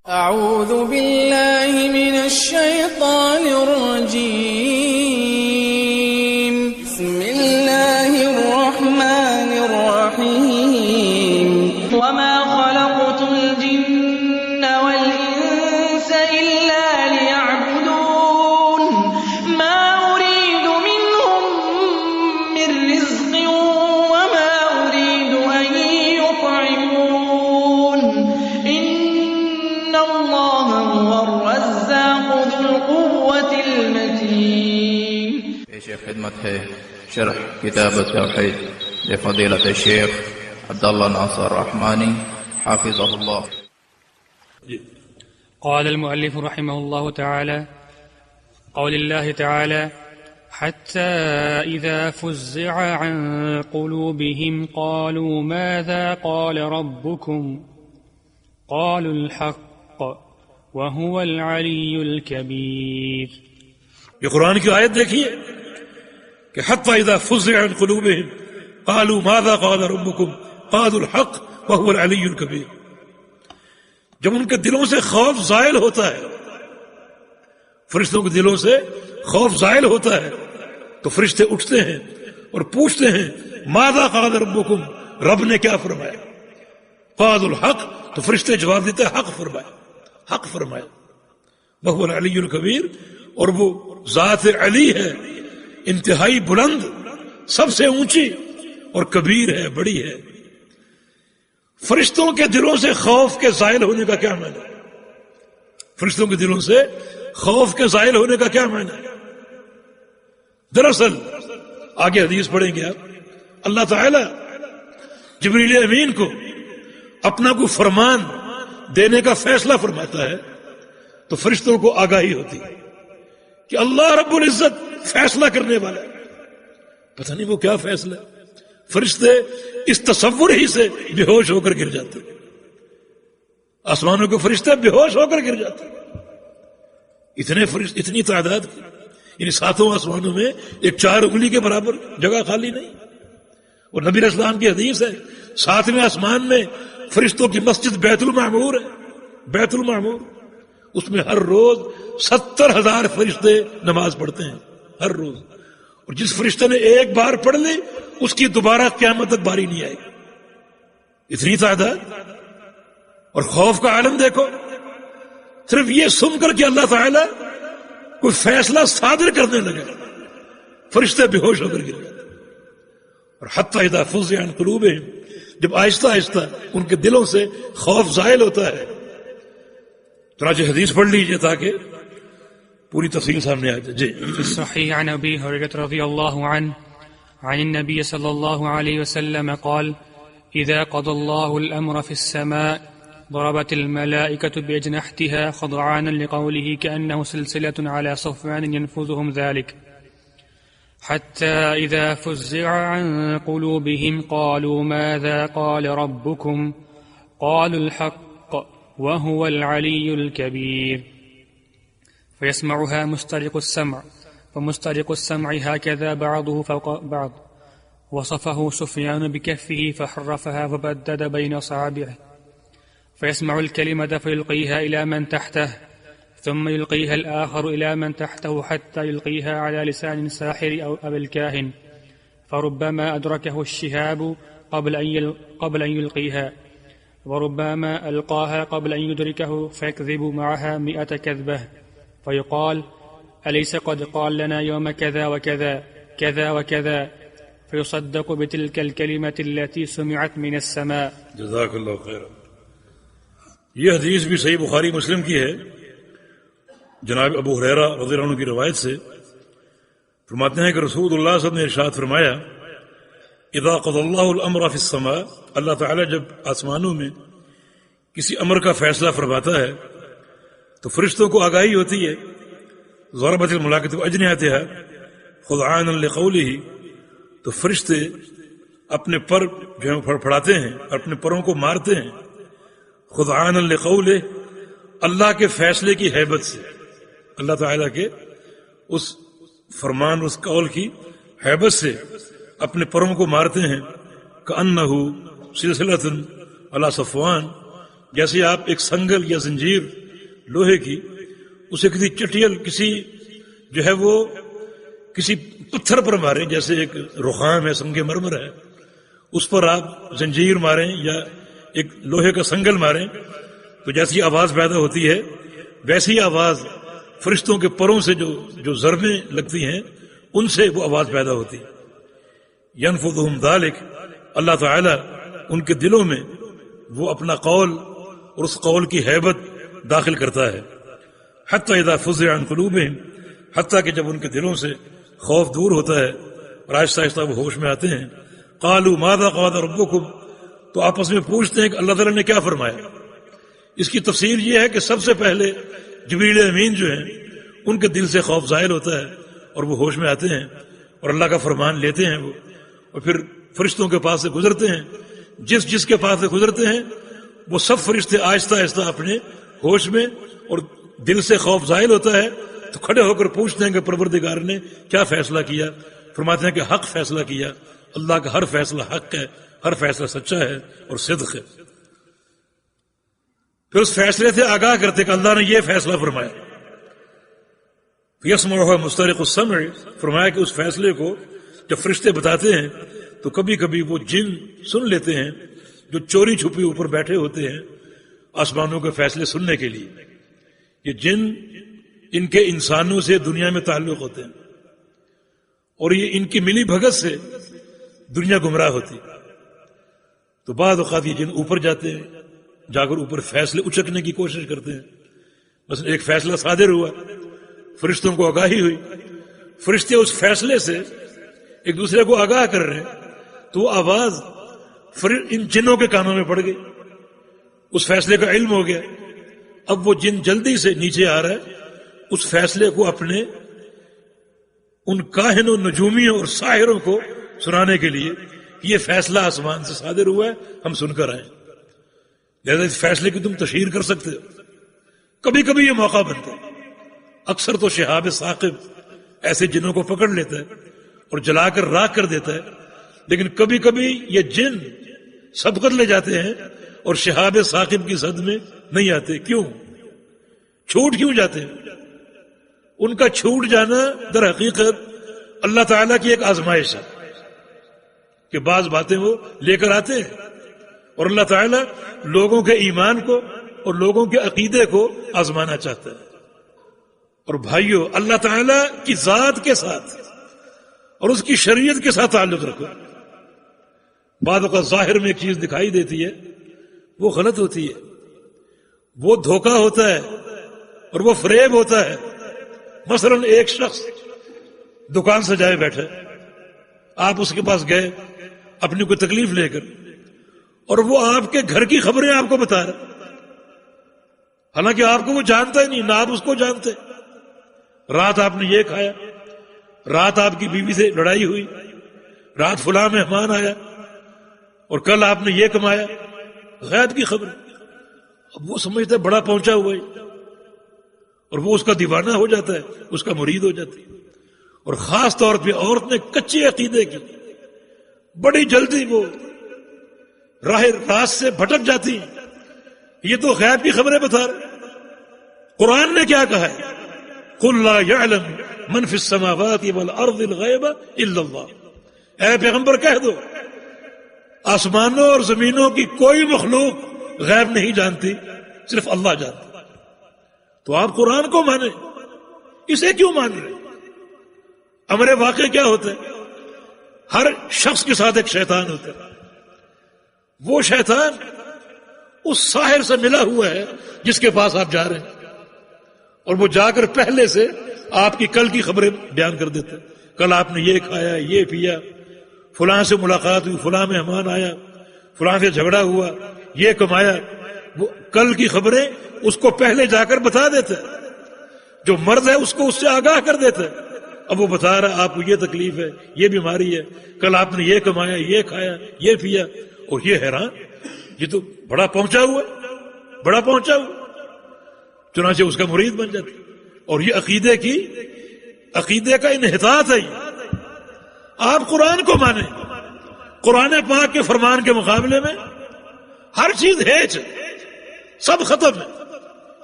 أعوذ بالله من الشيطان الرجيم. بسم الله الرحمن الرحيم. وما خلقت الجن والإنس إلا ليعبدون ما أريد منهم من رزق وما أريد أن يطعمون إن الله هو الرزاق ذو القوة المتين. پیش خدمت ہے شرح کتاب التوحید لفضیلۃ الشیخ عبداللہ ناصر رحمانی حافظہ اللہ. قال المؤلف رحمه الله تعالى: قول الله تعالى: حتى إذا فزع عن قلوبهم قالوا ماذا قال ربكم قالوا الحق وهو العلي الكبير. یہ قرآن کی آیت دیکھیے کہ حتی اذا فزع عن قلوبهم قالوا ماذا قال ربكم قالوا الحق وهو العلی الکبیر. جب ان کے دلوں سے خوف زائل ہوتا ہے، فرشتوں کے دلوں سے خوف زائل ہوتا ہے، تو فرشتے اٹھتے ہیں اور پوچھتے ہیں ماذا قال ربكم، رب نے کیا فرمایا؟ قالوا الحق، تو فرشتے جواب دیتے ہیں حق فرمایا، حق فرمایا. وهو العلی الکبیر، اور وہ ذات علی ہے، انتہائی بلند، سب سے اونچی، اور کبیر ہے، بڑی ہے. فرشتوں کے دلوں سے خوف کے زائل ہونے کا کیا معنی ہے؟ فرشتوں کے دلوں سے خوف کے زائل ہونے کا کیا معنی ہے؟ دراصل آگے حدیث پڑھیں گے آپ، اللہ تعالی جبریل امین کو اپنا کوئی فرمان دینے کا فیصلہ فرماتا ہے تو فرشتوں کو آگاہی ہوتی ہے کہ اللہ رب العزت فیصلہ کرنے والا ہے. پتہ نہیں وہ کیا فیصلہ ہے. فرشتے اس تصور ہی سے بے ہوش ہو کر گر جاتے ہیں. آسمانوں کے فرشتے بے ہوش ہو کر گر جاتے ہیں. اتنی تعداد کی، یعنی ساتوں آسمانوں میں ایک 4 انگلی کے برابر جگہ خالی نہیں. اور نبی اسلام کی حدیث ہے 7ویں آسمان میں فرشتوں کی مسجد بیت المعمور ہے، بیت المعمور. اس میں ہر روز 70,000 فرشتے نماز پڑھتے ہیں ہر روز. اور جس فرشتے نے ایک بار پڑھ لی اس کی دوبارہ قیامت تک باری نہیں آئے. اتنی تعداد. اور خوف کا عالم دیکھو، صرف یہ سن کر کہ اللہ تعالی کوئی فیصلہ صادر کرنے لگے فرشتے بے ہوش ہو کر گر جاتے. اور حتی اذا فزع عن قلوبهم، جب آہستہ آہستہ ان کے دلوں سے خوف زائل ہوتا ہے. چنانچہ حدیث پڑھ لیجئے تاکہ پوری تفصیل سامنے آ جائے. جی. في الصحيح عن أبي هريرة رضي الله عنه عن النبي صلى الله عليه وسلم قال: إذا قضى الله الأمر في السماء ضربت الملائكة بأجنحتها خضعانا لقوله كأنه سلسلة على صفوان ينفذهم ذلك حتى إذا فزع عن قلوبهم قالوا ماذا قال ربكم قالوا الحق وهو العلي الكبير. فيسمعها مسترق السمع، ومسترق السمع هكذا بعضه فوق بعض. وصفه سفيان بكفه فحرفها وبدد بين أصابعه. فيسمع الكلمة فيلقيها إلى من تحته، ثم يلقيها الآخر إلى من تحته حتى يلقيها على لسان الساحر أو الكاهن، فربما أدركه الشهاب قبل أن يلقيها، وربما ألقاها قبل أن يدركه فيكذب معها 100 كذبة، فيقال: أليس قد قال لنا يوم كذا وكذا كذا وكذا، فيصدق بتلك الكلمة التي سمعت من السماء. جزاک اللہ خیر. یہ حدیث بھی صحیح بخاری مسلم کی ہے. جناب ابو ہریرہ رضی اللہ عنہ کی روایت سے فرماتے ہیں کہ رسول اللہ صلی اللہ علیہ وسلم نے ارشاد فرمایا: اذا قضى الله الامر في السماء، اللہ تعالی جب آسمانوں میں کسی امر کا فیصلہ فرماتا ہے تو فرشتوں کو آگاہی ہوتی ہے. ضربت الملائکۃ باجنحتها خضعانا لقوله، تو فرشتے اپنے پر جو ہے پھڑپھڑاتے ہیں، اپنے پروں کو مارتے ہیں. خضعانا لقوله، اللہ کے فیصلے کی ہیبت سے، اللہ تعالیٰ کے اس فرمان، اس قول کی ہیبت سے اپنے پروں کو مارتے ہیں. کأنہ سلسلۃ علی صفوان، جیسے آپ ایک سنگل یا زنجیر لوہے کی اسے کسی چٹیل کسی جو ہے وہ کسی پتھر پر ماریں، جیسے ایک رخام ہے، سنگ مرمر ہے، اس پر آپ زنجیر ماریں یا ایک لوہے کا سنگل ماریں تو جیسی آواز پیدا ہوتی ہے ویسی آواز فرشتوں کے پروں سے جو ضربیں لگتی ہیں ان سے وہ آواز پیدا ہوتی ہے. ینفذہم ذالک، اللہ تعالی ان کے دلوں میں وہ اپنا قول اور اس قول کی ہیبت داخل کرتا ہے. حتی اذا فزع عن قلوبہم، حتیٰ کہ جب ان کے دلوں سے خوف دور ہوتا ہے اور آہستہ آہستہ وہ ہوش میں آتے ہیں. قالوا ماذا قال ربکم، تو آپس میں پوچھتے ہیں کہ اللہ تعالیٰ نے کیا فرمایا. اس کی تفصیل یہ ہے کہ سب سے پہلے جبریل امین جو ہیں ان کے دل سے خوف ظاہر ہوتا ہے اور وہ ہوش میں آتے ہیں اور اللہ کا فرمان لیتے ہیں وہ، اور پھر فرشتوں کے پاس سے گزرتے ہیں. جس کے پاس سے گزرتے ہیں وہ سب فرشتے آہستہ آہستہ اپنے ہوش میں، اور دل سے خوف ظاہر ہوتا ہے تو کھڑے ہو کر پوچھتے ہیں کہ پروردگار نے کیا فیصلہ کیا. فرماتے ہیں کہ حق فیصلہ کیا، اللہ کا ہر فیصلہ حق ہے، ہر فیصلہ سچا ہے اور صدق ہے. پھر اس فیصلے سے آگاہ کرتے کہ اللہ نے یہ فیصلہ فرمایا. یسمعہ مسترق السمع، فرمایا کہ اس فیصلے کو جب فرشتے بتاتے ہیں تو کبھی کبھی وہ جن سن لیتے ہیں جو چوری چھپی اوپر بیٹھے ہوتے ہیں آسمانوں کے فیصلے سننے کے لیے. یہ جن ان کے انسانوں سے دنیا میں تعلق ہوتے ہیں اور یہ ان کی ملی بھگت سے دنیا گمراہ ہوتی. تو بعض اوقات یہ جن اوپر جاتے ہیں، جا کر اوپر فیصلے اچکنے کی کوشش کرتے ہیں. مثلا ایک فیصلہ صادر ہوا، فرشتوں کو آگاہی ہوئی، فرشتے اس فیصلے سے ایک دوسرے کو آگاہ کر رہے ہیں تو وہ آواز ان جنوں کے کانوں میں پڑ گئی، اس فیصلے کا علم ہو گیا. اب وہ جن جلدی سے نیچے آ رہا ہے اس فیصلے کو اپنے ان کاہنوں، نجومیوں اور ساحروں کو سنانے کے لیے کہ یہ فیصلہ آسمان سے صادر ہوا ہے، ہم سن کر آئے. لہذا اس فیصلے کی تم تشہیر کر سکتے ہو. کبھی کبھی یہ موقع بنتا ہے. اکثر تو شہاب ثاقب ایسے جنوں کو پکڑ لیتا ہے اور جلا کر راکھ کر دیتا ہے، لیکن کبھی کبھی یہ جن سبقت لے جاتے ہیں اور شہاب ثاقب کی زد میں نہیں آتے. کیوں؟ چھوٹ کیوں جاتے ہیں؟ ان کا چھوٹ جانا در حقیقت اللہ تعالیٰ کی ایک آزمائش ہے کہ بعض باتیں وہ لے کر آتے ہیں اور اللہ تعالیٰ لوگوں کے ایمان کو اور لوگوں کے عقیدے کو آزمانا چاہتا ہے. اور بھائیو، اللہ تعالیٰ کی ذات کے ساتھ اور اس کی شریعت کے ساتھ تعلق رکھو. بعض اوقات ظاہر میں ایک چیز دکھائی دیتی ہے وہ غلط ہوتی ہے، وہ دھوکہ ہوتا ہے اور وہ فریب ہوتا ہے. مثلا ایک شخص دکان سجائے بیٹھے، آپ اس کے پاس گئے اپنی کوئی تکلیف لے کر اور وہ آپ کے گھر کی خبریں آپ کو بتا رہا، حالانکہ آپ کو وہ جانتا ہی نہیں، نہ آپ اس کو جانتے. رات آپ نے یہ کھایا، رات آپ کی بیوی سے لڑائی ہوئی، رات فلاں مہمان آیا اور کل آپ نے یہ کمایا، غیب کی خبر. اب وہ سمجھتا ہے بڑا پہنچا ہوا ہے اور وہ اس کا دیوانہ ہو جاتا ہے، اس کا مرید ہو جاتی ہے. اور خاص طور پہ عورتیں کچے عقیدے کی بڑی جلدی وہ راہ راست سے بھٹک جاتی ہیں. یہ تو غیب کی خبریں بتا رہے. قرآن نے کیا کہا ہے؟ قل لا يعلم من في السماوات والارض الغیب الا اللہ. اے پیغمبر کہہ دو آسمانوں اور زمینوں کی کوئی مخلوق غیب نہیں جانتی، صرف اللہ جانتا. تو آپ قرآن کو مانیں، اسے کیوں مان رہے؟ امر واقع کیا ہوتا ہے؟ ہر شخص کے ساتھ ایک شیطان ہوتا ہے. وہ شیطان اس ساحر سے ملا ہوا ہے جس کے پاس آپ جا رہے ہیں، اور وہ جا کر پہلے سے آپ کی کل کی خبریں بیان کر دیتے. کل آپ نے یہ کھایا، یہ پیا، فلاں سے ملاقات ہوئی، فلاں مہمان آیا، فلاں سے جھگڑا ہوا، یہ کمایا. وہ کل کی خبریں اس کو پہلے جا کر بتا دیتے. جو مرض ہے اس کو اس سے آگاہ کر دیتے. اب وہ بتا رہا آپ کو یہ تکلیف ہے، یہ بیماری ہے، کل آپ نے یہ کمایا، یہ کھایا، یہ پیا. اور یہ حیران، یہ تو بڑا پہنچا ہوا، بڑا پہنچا ہوا. چنانچہ اس کا مرید بن جاتا. اور یہ عقیدے کا انحطاط ہے. آپ قرآن کو مانیں، قرآن پاک کے فرمان کے مقابلے میں ہر چیز ہیچ ہے. سب ختم ہے،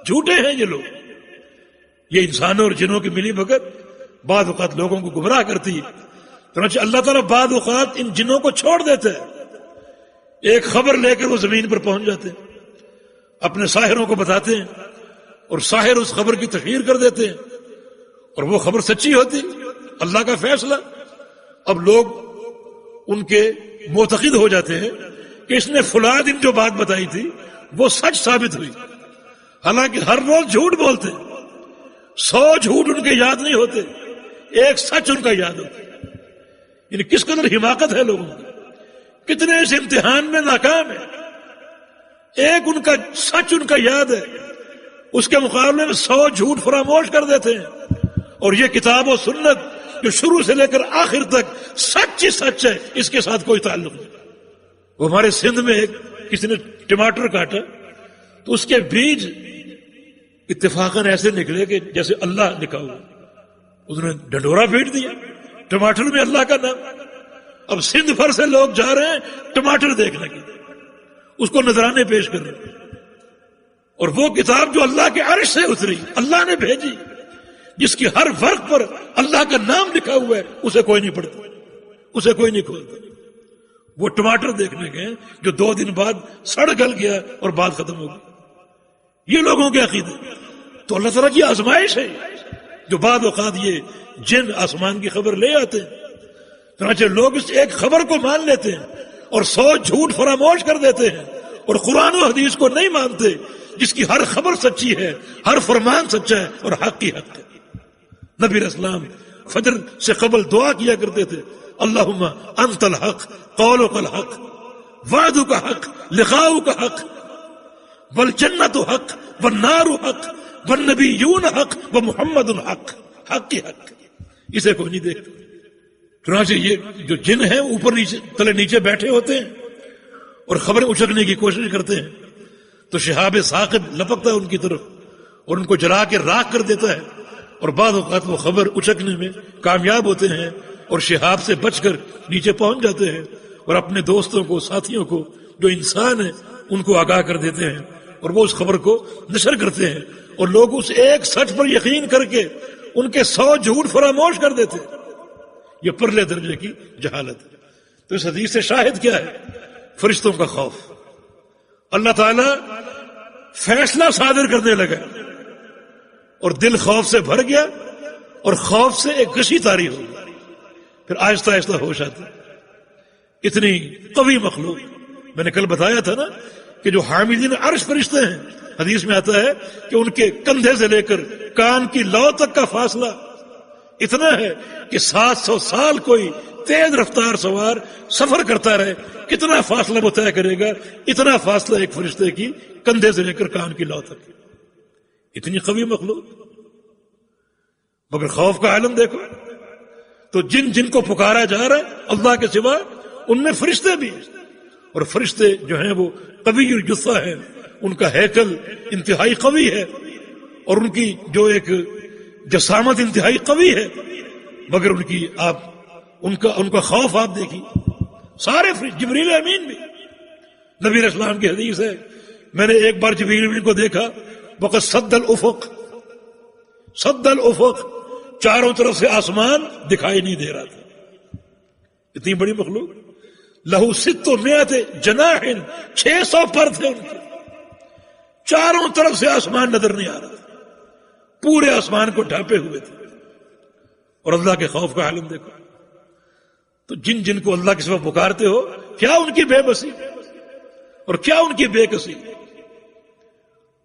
جھوٹے ہیں یہ لوگ. یہ انسانوں اور جنوں کی ملی بھگت بعض اوقات لوگوں کو گمراہ کرتی ہے. چنانچہ اللہ تعالیٰ بعض اوقات ان جنوں کو چھوڑ دیتے ہیں، ایک خبر لے کر وہ زمین پر پہنچ جاتے ہیں، اپنے ساحروں کو بتاتے ہیں اور ساحر اس خبر کی تشہیر کر دیتے ہیں اور وہ خبر سچی ہوتی. اللہ کا فیصلہ. اب لوگ ان کے معتقد ہو جاتے ہیں کہ اس نے فلاں دن جو بات بتائی تھی وہ سچ ثابت ہوئی، حالانکہ ہر روز جھوٹ بولتے، 100 جھوٹ ان کے یاد نہیں ہوتے، ایک سچ ان کا یاد ہوتا. یعنی کس قدر حماقت ہے لوگوں کی، کتنے اس امتحان میں ناکام ہے. ایک ان کا سچ ان کا یاد ہے، اس کے مقابلے میں 100 جھوٹ فراموش کر دیتے ہیں. اور یہ کتاب و سنت جو شروع سے لے کر آخر تک سچ ہی سچ ہے، اس کے ساتھ کوئی تعلق نہیں. وہ ہمارے سندھ میں کسی نے ٹماٹر کاٹا تو اس کے بیج اتفاقاً ایسے نکلے کہ جیسے اللہ لکھا ہوا، اس نے ڈنڈورا پیٹ دیا، ٹماٹر میں اللہ کا نام. اب سندھ بھر سے لوگ جا رہے ہیں ٹماٹر دیکھنے کے، اس کو نذرانے پیش کر رہے ہیں. اور وہ کتاب جو اللہ کے عرش سے اتری، اللہ نے بھیجی، جس کی ہر ورق پر اللہ کا نام لکھا ہوا ہے، اسے کوئی نہیں پڑھتا، اسے کوئی نہیں کھولتا. وہ ٹماٹر دیکھنے گئے جو 2 دن بعد سڑ گل گیا اور بات ختم ہو گئی. یہ لوگوں کے عقیدے. تو اللہ تعالیٰ کی آزمائش ہے جو بعض اوقات یہ جن آسمان کی خبر لے آتے ہیں. چنانچہ لوگ اس ایک خبر کو مان لیتے ہیں اور 100 جھوٹ فراموش کر دیتے ہیں اور قرآن و حدیث کو نہیں مانتے، جس کی ہر خبر سچی ہے، ہر فرمان سچا ہے اور حق کی حق ہے. نبی اسلام فجر سے قبل دعا کیا کرتے تھے، اللہم انت الحق، قولک الحق، وعدک حق، لقاؤک حق، والجنت حق، والنار حق، والنبیون حق، ومحمد حق. حق کی حق، اسے کوئی نہیں دیکھتا. چنانچہ یہ جو جن ہیں اوپر نیچے تلے نیچے بیٹھے ہوتے ہیں اور خبریں اچکنے کی کوشش کرتے ہیں تو شہاب ثاقب لپکتا ہے ان کی طرف اور ان کو جلا کے راکھ کر دیتا ہے. اور بعض اوقات وہ خبر اچکنے میں کامیاب ہوتے ہیں اور شہاب سے بچ کر نیچے پہنچ جاتے ہیں اور اپنے دوستوں کو، ساتھیوں کو جو انسان ہیں ان کو آگاہ کر دیتے ہیں اور وہ اس خبر کو نشر کرتے ہیں اور لوگ اس ایک سچ پر یقین کر کے ان کے 100 جھوٹ فراموش کر دیتے ہیں. یہ پرلے درجے کی جہالت ہے. تو اس حدیث سے شاہد کیا ہے؟ فرشتوں کا خوف. اللہ تعالی فیصلہ صادر کرنے لگا اور دل خوف سے بھر گیا اور خوف سے ایک غشی طاری ہو گئی. پھر آہستہ آہستہ ہوش آتا. اتنی قوی مخلوق. میں نے کل بتایا تھا نا کہ جو حاملین عرش فرشتے ہیں، حدیث میں آتا ہے کہ ان کے کندھے سے لے کر کان کی لو تک کا فاصلہ اتنا ہے کہ 700 سال کوئی تیز رفتار سوار سفر کرتا رہے، کتنا فاصلہ وہ طے کرے گا؟ اتنا فاصلہ ایک فرشتے کی کندھے سے لے کر کان کی لو تک. اتنی قوی مخلوق. مگر خوف کا عالم دیکھو. تو جن کو پکارا جا رہا ہے اللہ کے سوا، ان میں فرشتے بھی ہیں. اور فرشتے جو ہیں وہ قوی الجثہ ہیں، ان کا ہیکل انتہائی قوی ہے اور ان کی جو ایک جسامت انتہائی قوی ہے. مگر ان کا خوف آپ دیکھیے. سارے جبریل امین بھی. نبی اسلام کی حدیث ہے، میں نے ایک بار جبریل امین کو دیکھا، وقت سد الافق، چاروں طرف سے آسمان دکھائی نہیں دے رہا تھا. اتنی بڑی مخلوق. لہو 600 جناح، 600 پر تھے ان کے. چاروں طرف سے آسمان نظر نہیں آ رہا تھا، پورے آسمان کو ڈھانپے ہوئے تھے. اور اللہ کے خوف کا عالم دیکھو. تو جن کو اللہ کے سوا پکارتے ہو، کیا ان کی بے بسی اور کیا ان کی بے کسی.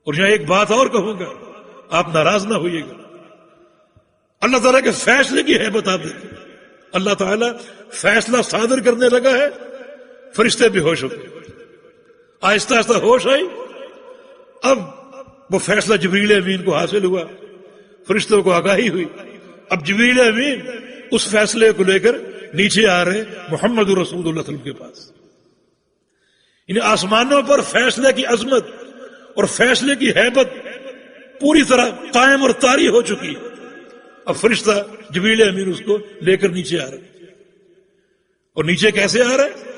اور یہاں ایک بات اور کہوں گا، آپ ناراض نہ ہوئیے گا. اللہ تعالیٰ کے فیصلے کی ہیبت آپ دیکھیں. اللہ تعالیٰ فیصلہ صادر کرنے لگا ہے، فرشتے بھی ہوش ہو گئے. آہستہ آہستہ ہوش آئی. اب وہ فیصلہ جبریل امین کو حاصل ہوا، فرشتوں کو آگاہی ہوئی. اب جبریل امین اس فیصلے کو لے کر نیچے آ رہے محمد رسول اللہ صلی اللہ علیہ وسلم کے پاس. یعنی آسمانوں پر فیصلے کی عظمت اور فیصلے کی ہیبت پوری طرح قائم اور طاری ہو چکی ہے. اب فرشتہ جبریل امین اس کو لے کر نیچے آ رہے. اور نیچے کیسے آ رہے؟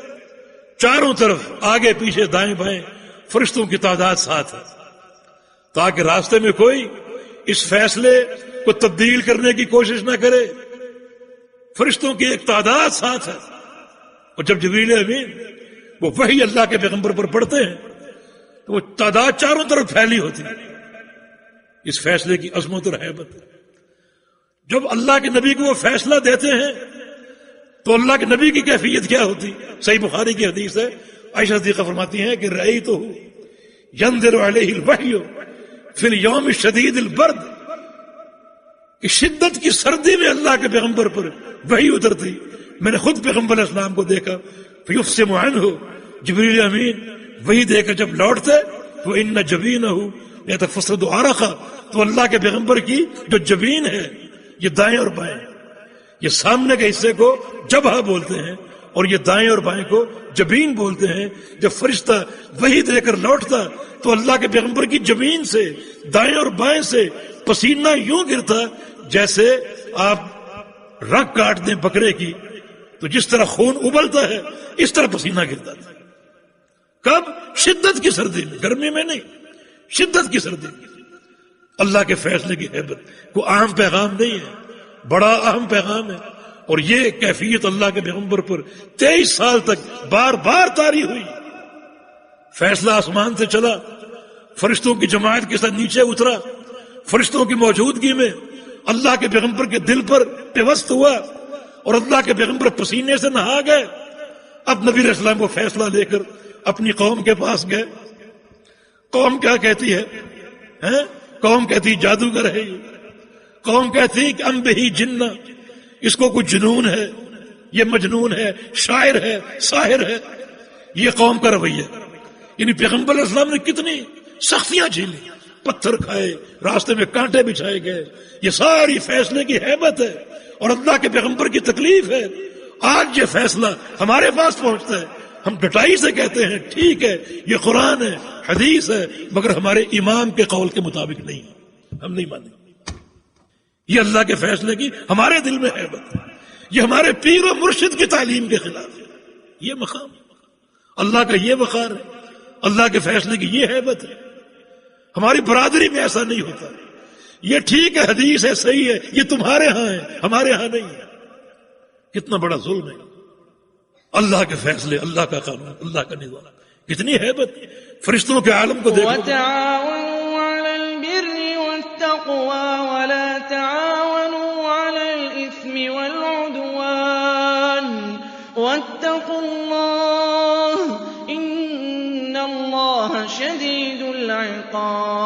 چاروں طرف آگے پیچھے دائیں بائیں فرشتوں کی تعداد 7 ہے. تاکہ راستے میں کوئی اس فیصلے کو تبدیل کرنے کی کوشش نہ کرے. فرشتوں کی ایک تعداد ساتھ ہے، اور جب جبریل امین وہ وحی اللہ کے پیغمبر پر پڑھتے ہیں تو وہ تعداد چاروں طرف پھیلی ہوتی ہے. اس فیصلے کی عظمت اور ہیبت. جب اللہ کے نبی کو وہ فیصلہ دیتے ہیں تو اللہ کے نبی کی کیفیت کیا ہوتی؟ صحیح بخاری کی حدیث ہے، عائشہ صدیقہ فرماتی ہیں کہ رأیتہ ینزل علیہ الوحی فی الیوم الشدید البرد، کہ شدت کی سردی میں اللہ کے پیغمبر پر وحی اترتی. میں نے خود پیغمبر علیہ السلام کو دیکھا. فیفصم عنہ، جبریل امین وہی دے کر جب لوٹتے تو ان جبینہ یتفسد عرقا، تو اللہ کے پیغمبر کی جو جبین ہے، یہ دائیں اور بائیں، یہ سامنے کے حصے کو جبہہ بولتے ہیں اور یہ دائیں اور بائیں کو جبین بولتے ہیں. جب فرشتہ وہی دے کر لوٹتا تو اللہ کے پیغمبر کی جبین سے، دائیں اور بائیں سے پسینہ یوں گرتا جیسے آپ رگ کاٹ دیں بکرے کی تو جس طرح خون ابلتا ہے اس طرح پسینہ گرتا تھا. کب؟ شدت کی سردی میں، گرمی میں نہیں، شدت کی سردی میں. اللہ کے فیصلے کی ہیبت کو عام پیغام نہیں ہے، بڑا اہم پیغام ہے. اور یہ کیفیت اللہ کے پیغمبر پر 23 سال تک بار بار طاری ہوئی. فیصلہ آسمان سے چلا، فرشتوں کی جماعت کے ساتھ نیچے اترا، فرشتوں کی موجودگی میں اللہ کے پیغمبر کے دل پر پیوست ہوا اور اللہ کے پیغمبر پسینے سے نہا گئے. اب نبی علیہ السلام کو فیصلہ لے کر اپنی قوم کے پاس گئے. قوم کیا کہتی ہے؟ قوم کہتی جادوگر ہے یہ. قوم کہتی کہ ام بہی جنہ، اس کو کچھ جنون ہے، یہ مجنون ہے، شاعر ہے، ساحر ہے. یہ قوم کا رویہ. یعنی پیغمبر علیہ السلام نے کتنی سختیاں جھیلی، پتھر کھائے، راستے میں کانٹے بچھائے گئے. یہ ساری فیصلے کی ہیبت ہے اور اللہ کے پیغمبر کی تکلیف ہے. آج یہ فیصلہ ہمارے پاس پہنچتا ہے، ہم ڈٹائی سے کہتے ہیں ٹھیک ہے یہ قرآن ہے، حدیث ہے، مگر ہمارے امام کے قول کے مطابق نہیں ہے، ہم نہیں مانیں. یہ اللہ کے فیصلے کی ہمارے دل میں ہیبت ہے. یہ ہمارے پیر و مرشد کی تعلیم کے خلاف ہے. یہ مقام اللہ کا، یہ وقار ہے، اللہ کے فیصلے کی یہ ہیبت ہے. ہماری برادری میں ایسا نہیں ہوتا. یہ ٹھیک ہے، حدیث ہے، صحیح ہے، یہ تمہارے ہاں ہے، ہمارے ہاں نہیں ہے. کتنا بڑا ظلم ہے. اللہ کے فیصلے، اللہ کا قانون، اللہ کا نظام، کتنی ہیبت. فرشتوں کے عالم کو دیکھو. وتعاونوا على البر والتقوى ولا تعاونوا على الإثم والعدوان واتقوا الله إن الله شديد العقاب.